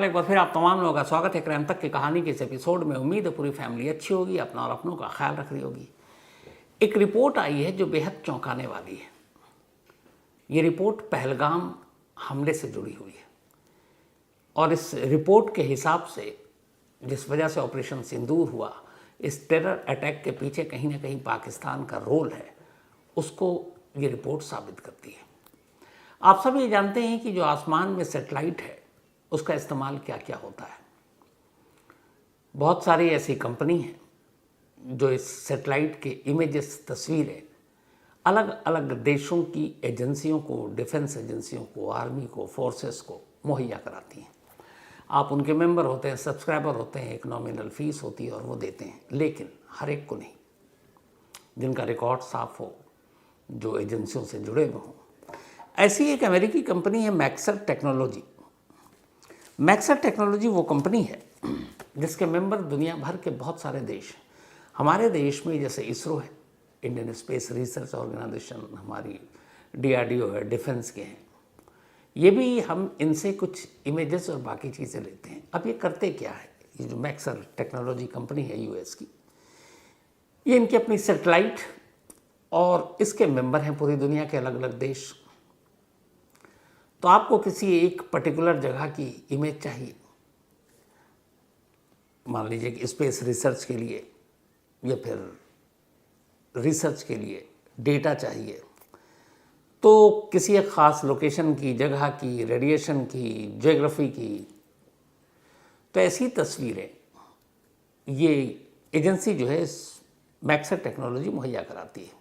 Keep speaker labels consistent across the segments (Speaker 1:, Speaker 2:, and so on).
Speaker 1: एक बार फिर आप तमाम लोगों का स्वागत है क्राइम तक की कहानी के इस एपिसोड में। उम्मीद है पूरी फैमिली अच्छी होगी, अपना और अपनों का ख्याल रख रही होगी। एक रिपोर्ट आई है जो बेहद चौंकाने वाली है। ये रिपोर्ट पहलगाम हमले से जुड़ी हुई है और इस रिपोर्ट के हिसाब से जिस वजह से ऑपरेशन सिंदूर हुआ, इस टेरर अटैक के पीछे कहीं ना कहीं पाकिस्तान का रोल है, उसको ये रिपोर्ट साबित करती है। आप सब ये जानते हैं कि जो आसमान में सैटेलाइट है उसका इस्तेमाल क्या क्या होता है। बहुत सारी ऐसी कंपनी हैं जो इस सैटेलाइट के इमेजेस, तस्वीरें अलग अलग देशों की एजेंसियों को, डिफेंस एजेंसियों को, आर्मी को, फोर्सेस को मुहैया कराती हैं। आप उनके मेंबर होते हैं, सब्सक्राइबर होते हैं, एक नॉमिनल फीस होती है और वो देते हैं, लेकिन हर एक को नहीं। जिनका रिकॉर्ड साफ हो, जो एजेंसियों से जुड़े हुए हों। ऐसी एक अमेरिकी कंपनी है मैक्सर टेक्नोलॉजी। मैक्सर टेक्नोलॉजी वो कंपनी है जिसके मेंबर दुनिया भर के बहुत सारे देश हैं। हमारे देश में जैसे इसरो है, इंडियन स्पेस रिसर्च ऑर्गेनाइजेशन, हमारी DRDO है, डिफेंस के हैं। ये भी हम इनसे कुछ इमेजेस और बाकी चीज़ें लेते हैं। अब ये करते क्या है, ये जो मैक्सर टेक्नोलॉजी कंपनी है US की, ये इनकी अपनी सैटेलाइट और इसके मेंबर हैं पूरी दुनिया के अलग अलग देश। तो आपको किसी एक पर्टिकुलर जगह की इमेज चाहिए, मान लीजिए कि स्पेस रिसर्च के लिए या फिर रिसर्च के लिए डेटा चाहिए, तो किसी एक ख़ास लोकेशन की, जगह की, रेडिएशन की, ज्योग्राफी की, तो ऐसी तस्वीरें ये एजेंसी जो है मैक्सर टेक्नोलॉजी मुहैया कराती है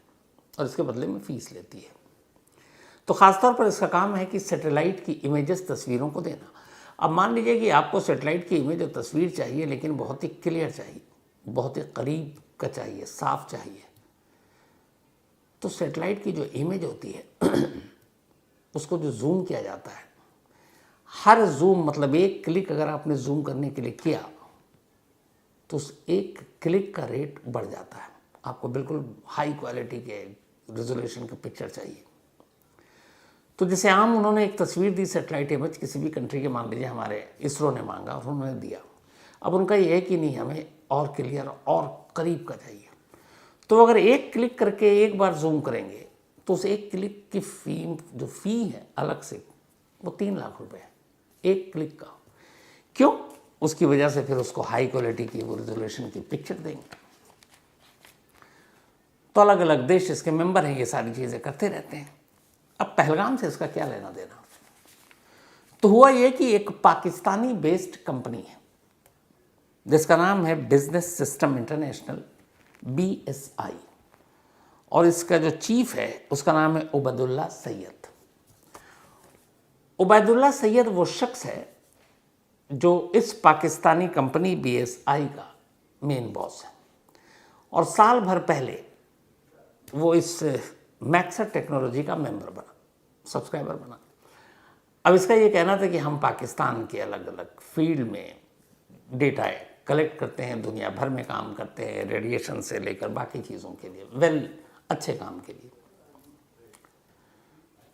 Speaker 1: और इसके बदले में फ़ीस लेती है। तो ख़ासतौर पर इसका काम है कि सैटेलाइट की इमेजेस, तस्वीरों को देना। अब मान लीजिए कि आपको सैटेलाइट की इमेज और तस्वीर चाहिए, लेकिन बहुत ही क्लियर चाहिए, बहुत ही करीब का चाहिए, साफ चाहिए। तो सैटेलाइट की जो इमेज होती है उसको जो जूम किया जाता है, हर जूम मतलब एक क्लिक अगर आपने जूम करने के लिए किया तो उस एक क्लिक का रेट बढ़ जाता है। आपको बिल्कुल हाई क्वालिटी के रेजोल्यूशन का पिक्चर चाहिए। तो जैसे आम उन्होंने एक तस्वीर दी सैटेलाइट इमेज किसी भी कंट्री के, मान लीजिए हमारे इसरो ने मांगा और उन्होंने दिया। अब उनका ये है कि नहीं, हमें और क्लियर और करीब का चाहिए। तो अगर एक क्लिक करके एक बार जूम करेंगे तो उस एक क्लिक की जो फ़ी है अलग से, वो 3 लाख रुपए है एक क्लिक का। क्यों? उसकी वजह से फिर उसको हाई क्वालिटी की वो रेजोल्यूशन की पिक्चर देंगे। तो अलग अलग देश इसके मेंबर हैं, ये सारी चीज़ें करते रहते हैं। अब पहलगाम से इसका क्या लेना देना? तो हुआ ये कि एक पाकिस्तानी बेस्ड कंपनी है जिसका नाम है बिजनेस सिस्टम इंटरनेशनल, BSI, और इसका जो चीफ है उसका नाम है उबैदुल्ला सैयद। उबैदुल्ला सैयद वो शख्स है जो इस पाकिस्तानी कंपनी BSI का मेन बॉस है और साल भर पहले वो इस मैक्सर टेक्नोलॉजी का मेंबर बना, सब्सक्राइबर बना। अब इसका ये कहना था कि हम पाकिस्तान के अलग अलग फील्ड में डेटा कलेक्ट करते हैं, दुनिया भर में काम करते हैं, रेडिएशन से लेकर बाकी चीज़ों के लिए, अच्छे काम के लिए।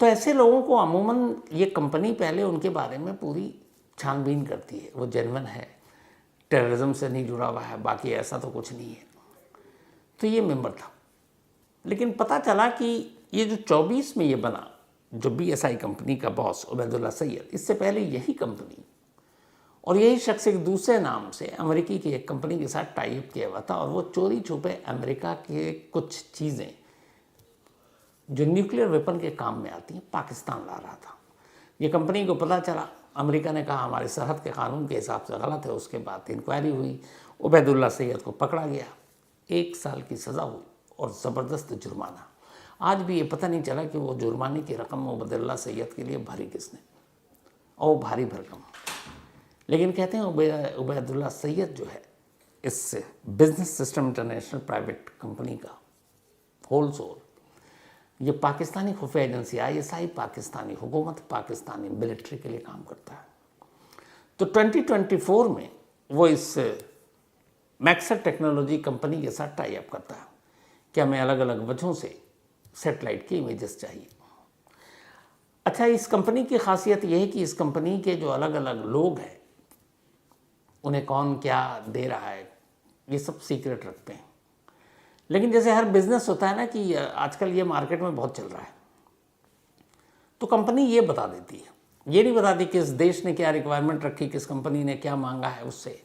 Speaker 1: तो ऐसे लोगों को अमूमन ये कंपनी पहले उनके बारे में पूरी छानबीन करती है, वो जेन्युइन है, टेररिज्म से नहीं जुड़ा हुआ है, बाकी ऐसा तो कुछ नहीं है। तो ये मेंबर था, लेकिन पता चला कि ये जो 24 में ये बना, जो BSI कंपनी का बॉस उबैदुल्ला सैयद, इससे पहले यही कंपनी और यही शख्स एक दूसरे नाम से अमेरिकी की एक कंपनी के साथ टाई अप किया हुआ था और वो चोरी छुपे अमेरिका के कुछ चीज़ें जो न्यूक्लियर वेपन के काम में आती हैं पाकिस्तान ला रहा था। ये कंपनी को पता चला, अमेरिका ने कहा हमारे सरहद के कानून के हिसाब से गलत है। उसके बाद इंक्वायरी हुई, उबैदुल्ला सैयद को पकड़ा गया, 1 साल की सज़ा हुई और ज़बरदस्त जुर्माना। आज भी ये पता नहीं चला कि वो जुर्माने की रकम उबैदुल्ला सैयद के लिए भरी किसने, और वो भारी भरकम। लेकिन कहते हैं उबैदुल्ला सैयद जो है इस business system international private company का होल सोल, ये पाकिस्तानी खुफिया एजेंसी ISI, पाकिस्तानी हुकूमत, पाकिस्तानी मिलिट्री के लिए काम करता है। तो 2024 में वो इस मैक्सर टेक्नोलॉजी कंपनी के साथ टाई अप करता है कि हमें अलग अलग वजहों से सैटेलाइट की इमेजेस चाहिए। अच्छा, इस कंपनी की खासियत यह है कि इस कंपनी के जो अलग अलग लोग हैं उन्हें कौन क्या दे रहा है, ये सब सीक्रेट रखते हैं। लेकिन जैसे हर बिजनेस होता है ना कि आजकल ये मार्केट में बहुत चल रहा है, तो कंपनी ये बता देती है, ये नहीं बताती किस देश ने क्या रिक्वायरमेंट रखी, किस कंपनी ने क्या मांगा है उससे,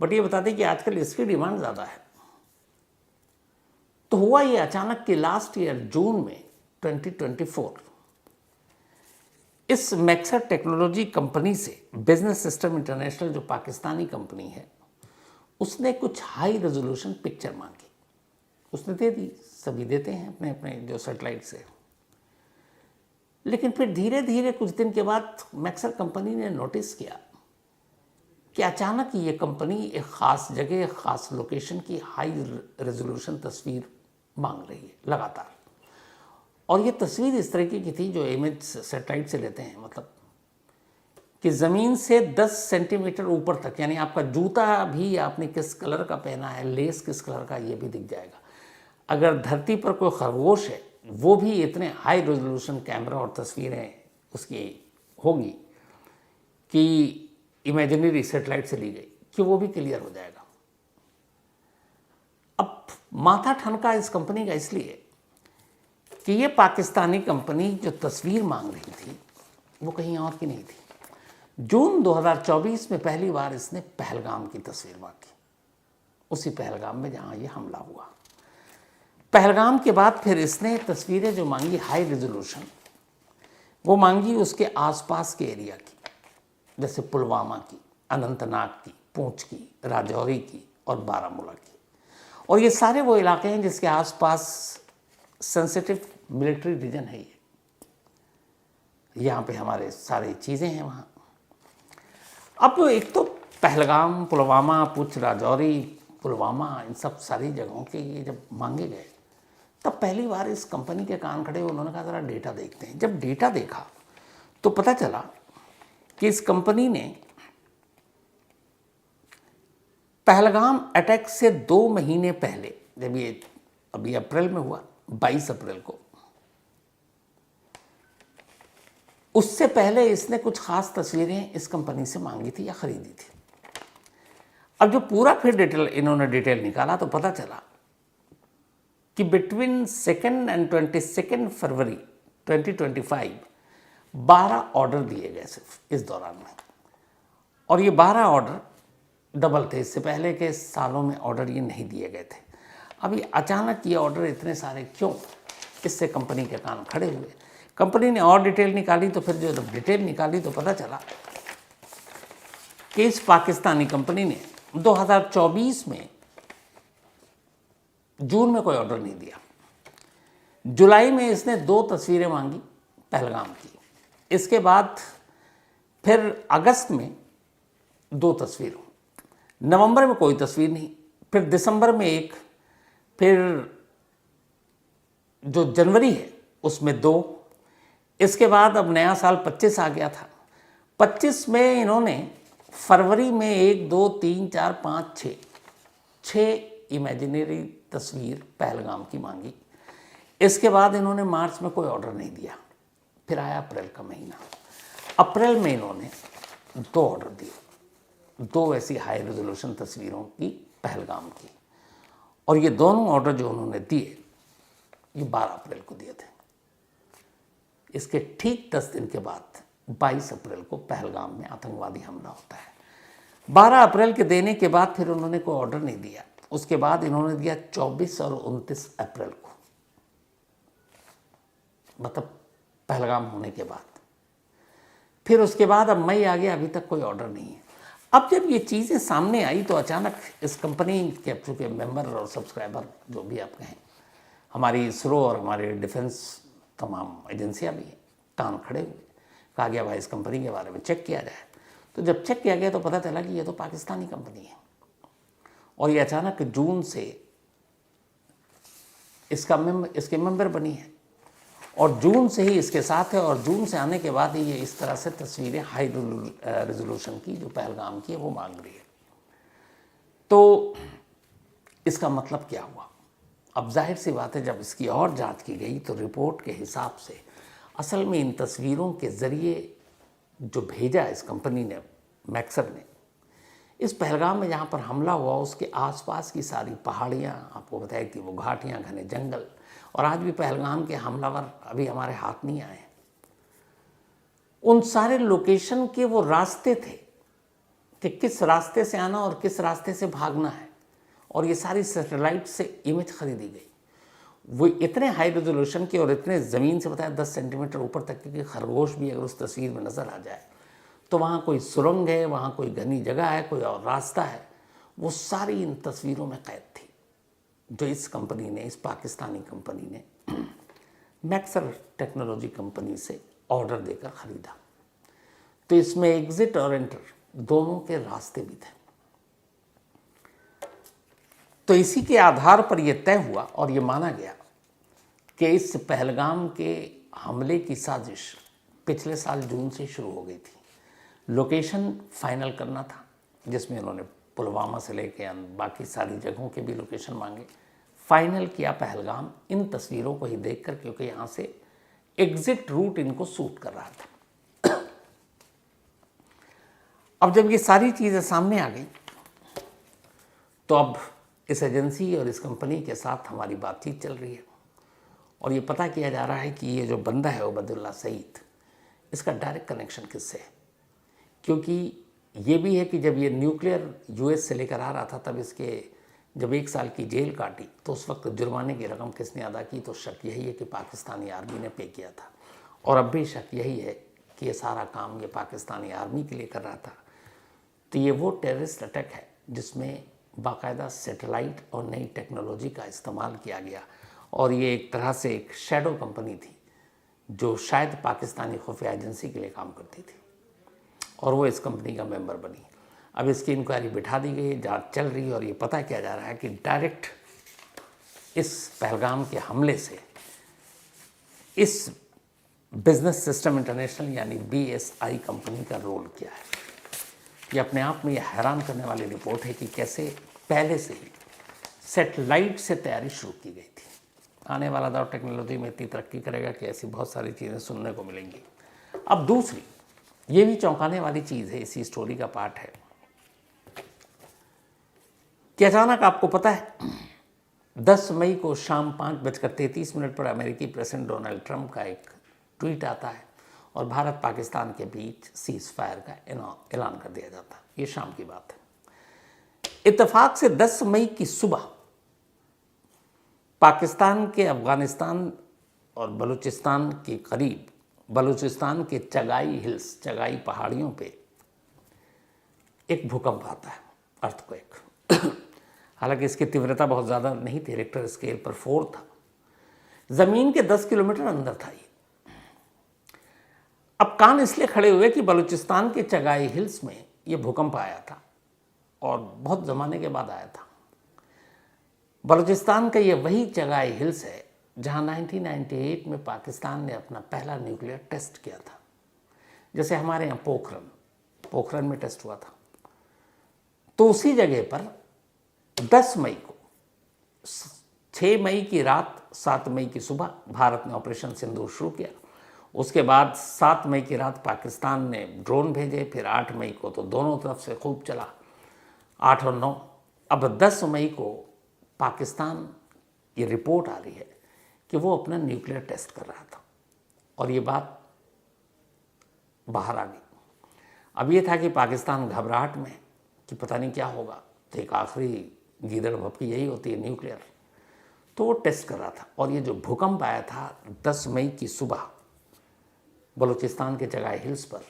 Speaker 1: बट ये बताती कि आजकल इसकी डिमांड ज़्यादा है। तो हुआ ये अचानक कि लास्ट ईयर जून में 2024 इस मैक्सर टेक्नोलॉजी कंपनी से बिजनेस सिस्टम इंटरनेशनल जो पाकिस्तानी कंपनी है, उसने कुछ हाई रेजोल्यूशन पिक्चर मांगी। उसने दे दी, सभी देते हैं अपने अपने जो सैटेलाइट से। लेकिन फिर धीरे धीरे कुछ दिन के बाद मैक्सर कंपनी ने नोटिस किया कि अचानक ये कंपनी एक ख़ास जगह, एक ख़ास लोकेशन की हाई रेजोल्यूशन तस्वीर मांग रही है लगातार। और ये तस्वीर इस तरीके की थी जो इमेज सैटेलाइट से लेते हैं, मतलब कि ज़मीन से 10 सेंटीमीटर ऊपर तक, यानी आपका जूता भी आपने किस कलर का पहना है, लेस किस कलर का, ये भी दिख जाएगा। अगर धरती पर कोई खरगोश है, वो भी इतने हाई रेजोल्यूशन कैमरा और तस्वीरें उसकी होगी कि इमेजिनरी सेटेलाइट से ली गई, कि वो भी क्लियर हो जाएगा। अब माथा ठनका इस कंपनी का इसलिए कि ये पाकिस्तानी कंपनी जो तस्वीर मांग रही थी वो कहीं और की नहीं थी। जून 2024 में पहली बार इसने पहलगाम की तस्वीर मांगी, उसी पहलगाम में जहाँ ये हमला हुआ। पहलगाम के बाद फिर इसने तस्वीरें जो मांगी हाई रेजोल्यूशन, वो मांगी उसके आसपास के एरिया की, जैसे पुलवामा की, अनंतनाग की, पुंछ की, राजौरी की और बारामूला की। और ये सारे वो इलाके हैं जिसके आसपास सेंसिटिव मिलिट्री रीजन है। ये यहाँ पे हमारे सारी चीज़ें हैं वहाँ। अब एक तो पहलगाम, पुलवामा, पुंछ, राजौरी, पुलवामा, इन सब सारी जगहों के ये जब मांगे गए, तब पहली बार इस कंपनी के कान खड़े। उन्होंने कहा ज़रा डेटा देखते हैं। जब डेटा देखा तो पता चला कि इस कंपनी ने पहलगाम अटैक से 2 महीने पहले, जब ये अभी अप्रैल में हुआ, 22 अप्रैल को, उससे पहले इसने कुछ खास तस्वीरें इस कंपनी से मांगी थी या खरीदी थी। अब जो पूरा फिर इन्होंने डिटेल निकाला तो पता चला कि बिटवीन 2 and 22 फरवरी 2025 12 ऑर्डर दिए गए सिर्फ इस दौरान में। और ये 12 ऑर्डर डबल थे, इससे पहले के सालों में ऑर्डर ये नहीं दिए गए थे। अभी अचानक ये ऑर्डर इतने सारे क्यों, इससे कंपनी के कान खड़े हुए। कंपनी ने और डिटेल निकाली, तो फिर जो डिटेल निकाली तो पता चला कि इस पाकिस्तानी कंपनी ने 2024 में जून में कोई ऑर्डर नहीं दिया। जुलाई में इसने 2 तस्वीरें मांगी पहलगाम की, इसके बाद फिर अगस्त में 2 तस्वीरों, नवंबर में कोई तस्वीर नहीं, फिर दिसंबर में 1, फिर जो जनवरी है उसमें 2। इसके बाद अब नया साल 25 आ गया था, 25 में इन्होंने फरवरी में 1, 2, 3, 4, 5, 6 इमेजिनरी तस्वीर पहलगाम की मांगी। इसके बाद इन्होंने मार्च में कोई ऑर्डर नहीं दिया। फिर आया अप्रैल का महीना, अप्रैल में इन्होंने 2 ऑर्डर दिए, 2 ऐसी हाई रेजोल्यूशन तस्वीरों की पहलगाम की। और ये दोनों ऑर्डर जो उन्होंने दिए ये 12 अप्रैल को दिए थे। इसके ठीक 10 दिन के बाद 22 अप्रैल को पहलगाम में आतंकवादी हमला होता है। 12 अप्रैल के देने के बाद फिर उन्होंने कोई ऑर्डर नहीं दिया। उसके बाद इन्होंने दिया 24 और 29 अप्रैल को, मतलब पहलगाम होने के बाद। फिर उसके बाद अब मई आ गया, अभी तक कोई ऑर्डर नहीं है। अब जब ये चीज़ें सामने आई तो अचानक इस कंपनी के चूँकि मेंबर और सब्सक्राइबर जो भी आप कहें, हमारी इसरो और हमारे डिफेंस तमाम एजेंसियां भी कान खड़े हुए। कहा गया भाई इस कंपनी के बारे में चेक किया जाए। तो जब चेक किया गया तो पता चला कि ये तो पाकिस्तानी कंपनी है और ये अचानक जून से इसके मेंबर बनी है और जून से ही इसके साथ है। और जून से आने के बाद ही ये इस तरह से तस्वीरें हाई रेजोल्यूशन की जो पहलगाम की है वो मांग रही है। तो इसका मतलब क्या हुआ? अब जाहिर सी बात है, जब इसकी और जांच की गई तो रिपोर्ट के हिसाब से असल में इन तस्वीरों के ज़रिए जो भेजा इस कंपनी ने, मैक्सर ने, इस पहलगाम में जहाँ पर हमला हुआ उसके आसपास की सारी पहाड़ियाँ, आपको बताया कि वो घाटियाँ, घने जंगल, और आज भी पहलगाम के हमलावर अभी हमारे हाथ नहीं आए। उन सारे लोकेशन के वो रास्ते थे कि किस रास्ते से आना और किस रास्ते से भागना है, और ये सारी सैटेलाइट से इमेज खरीदी गई। वो इतने हाई रेजोल्यूशन के और इतने ज़मीन से बताया 10 सेंटीमीटर ऊपर तक के खरगोश भी अगर उस तस्वीर में नज़र आ जाए तो वहाँ कोई सुरंग है, वहाँ कोई घनी जगह है, कोई और रास्ता है, वो सारी इन तस्वीरों में कैद थी, जो इस कंपनी ने, इस पाकिस्तानी कंपनी ने मैक्सर टेक्नोलॉजी कंपनी से ऑर्डर देकर ख़रीदा। तो इसमें एग्ज़िट और एंटर दोनों के रास्ते भी थे। तो इसी के आधार पर यह तय हुआ और ये माना गया कि इस पहलगाम के हमले की साजिश पिछले साल जून से शुरू हो गई थी। लोकेशन फाइनल करना था, जिसमें उन्होंने पुलवामा से लेकर बाकी सारी जगहों के भी लोकेशन मांगे। फाइनल किया पहलगाम इन तस्वीरों को ही देखकर, क्योंकि यहाँ से एग्जिट रूट इनको सूट कर रहा था। अब जब ये सारी चीज़ें सामने आ गई तो अब इस एजेंसी और इस कंपनी के साथ हमारी बातचीत चल रही है और ये पता किया जा रहा है कि ये जो बंदा है उबैदुल्लाह सईद, इसका डायरेक्ट कनेक्शन किससे है। क्योंकि ये भी है कि जब ये न्यूक्लियर यूएस से लेकर आ रहा था तब इसके जब 1 साल की जेल काटी तो उस वक्त जुर्माने की रकम किसने अदा की, तो शक यही है कि पाकिस्तानी आर्मी ने पे किया था। और अब भी शक यही है कि ये सारा काम ये पाकिस्तानी आर्मी के लिए कर रहा था। तो ये वो टेररिस्ट अटैक है जिसमें बाकायदा सैटेलाइट और नई टेक्नोलॉजी का इस्तेमाल किया गया, और ये एक तरह से एक शैडो कंपनी थी जो शायद पाकिस्तानी खुफिया एजेंसी के लिए काम करती थी, और वो इस कंपनी का मेंबर बनी। अब इसकी इंक्वायरी बिठा दी गई, जांच चल रही है और ये पता किया जा रहा है कि डायरेक्ट इस पहलगाम के हमले से इस बिजनेस सिस्टम इंटरनेशनल यानी BSI कंपनी का रोल क्या है। ये अपने आप में ये हैरान करने वाली रिपोर्ट है कि कैसे पहले से ही सैटेलाइट से तैयारी शुरू की गई थी। आने वाला दौर टेक्नोलॉजी में इतनी तरक्की करेगा कि ऐसी बहुत सारी चीज़ें सुनने को मिलेंगी। अब दूसरी, ये भी चौंकाने वाली चीज़ है, इसी स्टोरी का पार्ट है कि अचानक आपको पता है 10 मई को शाम 5:33 पर अमेरिकी प्रेसिडेंट डोनाल्ड ट्रंप का एक ट्वीट आता है और भारत पाकिस्तान के बीच सीज फायर का ऐलान कर दिया जाता है। ये शाम की बात है। इत्तेफाक से 10 मई की सुबह पाकिस्तान के अफगानिस्तान और बलूचिस्तान के करीब, बलूचिस्तान के चगाई हिल्स, चगाई पहाड़ियों पे एक भूकंप आता है, अर्थक्वेक। हालांकि इसकी तीव्रता बहुत ज़्यादा नहीं थी, रिक्टर स्केल पर 4 था। ज़मीन के 10 किलोमीटर अंदर था ये। अब कान इसलिए खड़े हुए कि बलूचिस्तान के चगाई हिल्स में ये भूकंप आया था और बहुत ज़माने के बाद आया था। बलूचिस्तान का ये वही चगाई हिल्स है जहाँ 1998 में पाकिस्तान ने अपना पहला न्यूक्लियर टेस्ट किया था। जैसे हमारे यहाँ पोखरन में टेस्ट हुआ था, तो उसी जगह पर 10 मई को 6 मई की रात 7 मई की सुबह भारत ने ऑपरेशन सिंदूर शुरू किया। उसके बाद 7 मई की रात पाकिस्तान ने ड्रोन भेजे, फिर 8 मई को तो दोनों तरफ से खूब चला, 8 और 9। अब 10 मई को पाकिस्तान ये रिपोर्ट आ रही है कि वो अपना न्यूक्लियर टेस्ट कर रहा था और ये बात बाहर आ गई। अब ये था कि पाकिस्तान घबराहट में कि पता नहीं क्या होगा, तो एक आखिरी गीदड़ भपकी यही होती है, न्यूक्लियर। तो वो टेस्ट कर रहा था और ये जो भूकंप आया था 10 मई की सुबह बलूचिस्तान के चगाई हिल्स पर,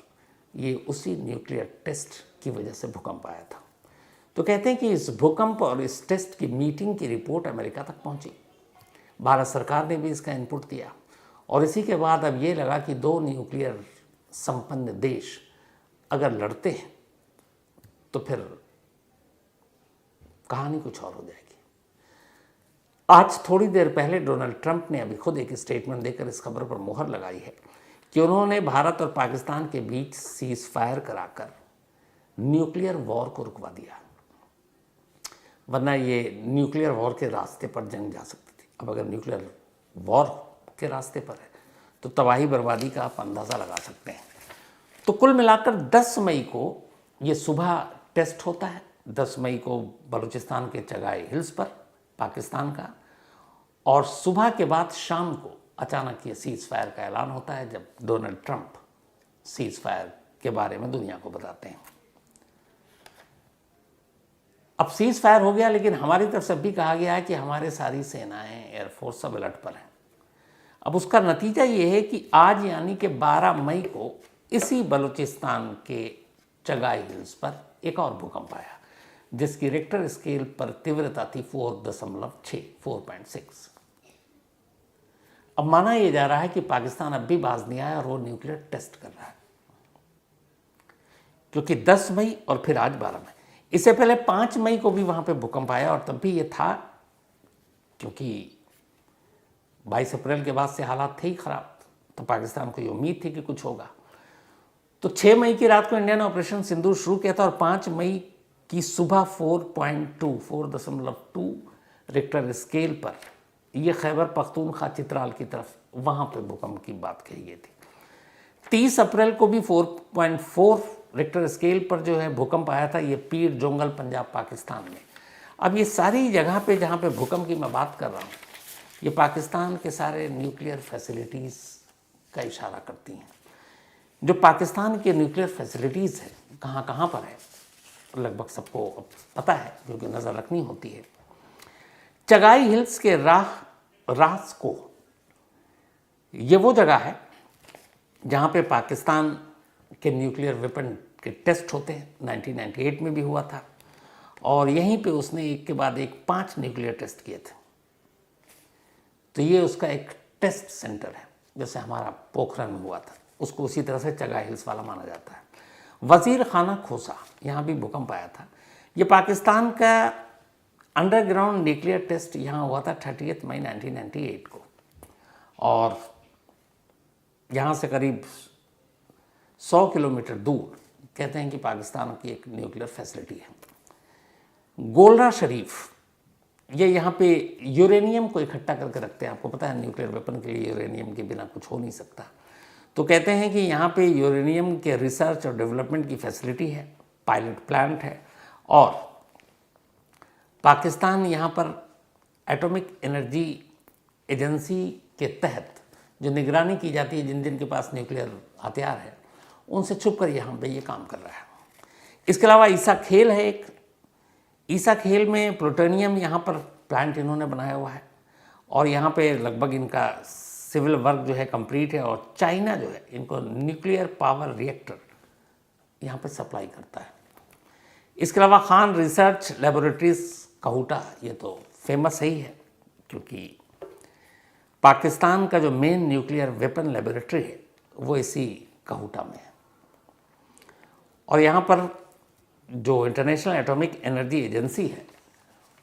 Speaker 1: ये उसी न्यूक्लियर टेस्ट की वजह से भूकंप आया था। तो कहते हैं कि इस भूकंप और इस टेस्ट की मीटिंग की रिपोर्ट अमेरिका तक पहुंची। भारत सरकार ने भी इसका इनपुट दिया और इसी के बाद अब ये लगा कि 2 न्यूक्लियर संपन्न देश अगर लड़ते हैं तो फिर कहानी कुछ और हो जाएगी। आज थोड़ी देर पहले डोनाल्ड ट्रंप ने अभी खुद एक स्टेटमेंट देकर इस खबर पर मुहर लगाई है कि उन्होंने भारत और पाकिस्तान के बीच सीज फायर कराकर न्यूक्लियर वॉर को रुकवा दिया, वरना ये न्यूक्लियर वॉर के रास्ते पर जंग जा सकती थी। अब अगर न्यूक्लियर वॉर के रास्ते पर है तो तबाही बर्बादी का आप अंदाज़ा लगा सकते हैं। तो कुल मिलाकर 10 मई को ये सुबह टेस्ट होता है 10 मई को बलूचिस्तान के चगाई हिल्स पर पाकिस्तान का, और सुबह के बाद शाम को अचानक ये सीज़ फायर का ऐलान होता है जब डोनाल्ड ट्रंप सीज़ फायर के बारे में दुनिया को बताते हैं। अब सीज़ फायर हो गया, लेकिन हमारी तरफ से भी कहा गया है कि हमारे सारी सेनाएं, एयरफोर्स सब अलर्ट पर हैं। अब उसका नतीजा ये है कि आज यानी कि 12 मई को इसी बलूचिस्तान के चगाई हिल्स पर एक और भूकंप आया जिसकी रिक्टर स्केल पर तीव्रता थी 4.6। अब माना यह जा रहा है कि पाकिस्तान अब भी बाज नहीं आया और वो न्यूक्लियर टेस्ट कर रहा है, क्योंकि 10 मई और फिर आज 12 मई। इससे पहले 5 मई को भी वहां पे भूकंप आया और तब भी ये था, क्योंकि 22 अप्रैल के बाद से हालात थे ही खराब, तो पाकिस्तान को ये उम्मीद थी कि कुछ होगा। तो 6 मई की रात को इंडिया ने ऑपरेशन सिंदूर शुरू किया था और 5 मई की सुबह 4.2 रिक्टर स्केल पर यह खैबर पख्तूनख्वा चित्राल की तरफ वहां पे भूकंप की बात कही गई थी। 30 अप्रैल को भी 4.4 रिक्टर स्केल पर जो है भूकंप आया था, ये पीर जोंगल पंजाब पाकिस्तान में। अब ये सारी जगह पे जहाँ पे भूकंप की मैं बात कर रहा हूँ, ये पाकिस्तान के सारे न्यूक्लियर फैसिलिटीज़ का इशारा करती हैं। जो पाकिस्तान के न्यूक्लियर फैसिलिटीज़ है कहाँ कहाँ पर है लगभग सबको पता है, क्योंकि नज़र रखनी होती है। चगाई हिल्स के रास को, ये वो जगह है जहाँ पे पाकिस्तान के न्यूक्लियर वेपन के टेस्ट होते हैं। 1998 में भी हुआ था और यहीं पे उसने एक के बाद एक 5 न्यूक्लियर टेस्ट किए थे। तो ये उसका एक टेस्ट सेंटर है, जैसे हमारा पोखरण में हुआ था, उसको उसी तरह से चगाई हिल्स वाला माना जाता है। वज़ीर खाना खोसा, यहाँ भी भूकंप आया था। ये पाकिस्तान का अंडरग्राउंड न्यूक्लियर टेस्ट यहाँ हुआ था 30 मई 1998 को, और यहाँ से करीब 100 किलोमीटर दूर कहते हैं कि पाकिस्तान की एक न्यूक्लियर फैसिलिटी है। गोलरा शरीफ, ये यहाँ पे यूरेनियम को इकट्ठा करके रखते हैं। आपको पता है न्यूक्लियर वेपन के लिए यूरेनियम के बिना कुछ हो नहीं सकता। तो कहते हैं कि यहाँ पे यूरेनियम के रिसर्च और डेवलपमेंट की फैसिलिटी है, पायलट प्लांट है, और पाकिस्तान यहाँ पर एटॉमिक एनर्जी एजेंसी के तहत जो निगरानी की जाती है, जिन जिन के पास न्यूक्लियर हथियार है उनसे छुप कर यहाँ पे ये काम कर रहा है। इसके अलावा ईसा खेल है एक, ईसा खेल में प्लूटोनियम यहाँ पर प्लांट इन्होंने बनाया हुआ है और यहाँ पे लगभग इनका सिविल वर्क जो है कंप्लीट है, और चाइना जो है इनको न्यूक्लियर पावर रिएक्टर यहाँ पे सप्लाई करता है। इसके अलावा खान रिसर्च लेबोरेटरीज कहूटा, ये तो फेमस ही है क्योंकि पाकिस्तान का जो मेन न्यूक्लियर वेपन लेबोरेटरी है वो इसी कहूटा में है। और यहाँ पर जो इंटरनेशनल एटॉमिक एनर्जी एजेंसी है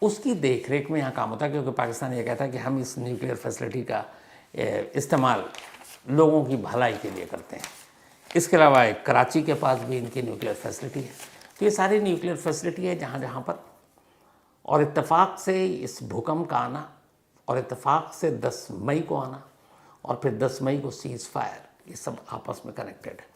Speaker 1: उसकी देखरेख में यहाँ काम होता है, क्योंकि पाकिस्तान ये कहता है कि हम इस न्यूक्लियर फैसिलिटी का इस्तेमाल लोगों की भलाई के लिए करते हैं। इसके अलावा कराची के पास भी इनकी न्यूक्लियर फैसिलिटी है। तो ये सारी न्यूक्लियर फैसिलिटी है जहाँ जहाँ पर, और इत्तेफाक से इस भूकंप का आना और इत्तेफाक से 10 मई को आना और फिर 10 मई को सीज़ फायर, ये सब आपस में कनेक्टेड है।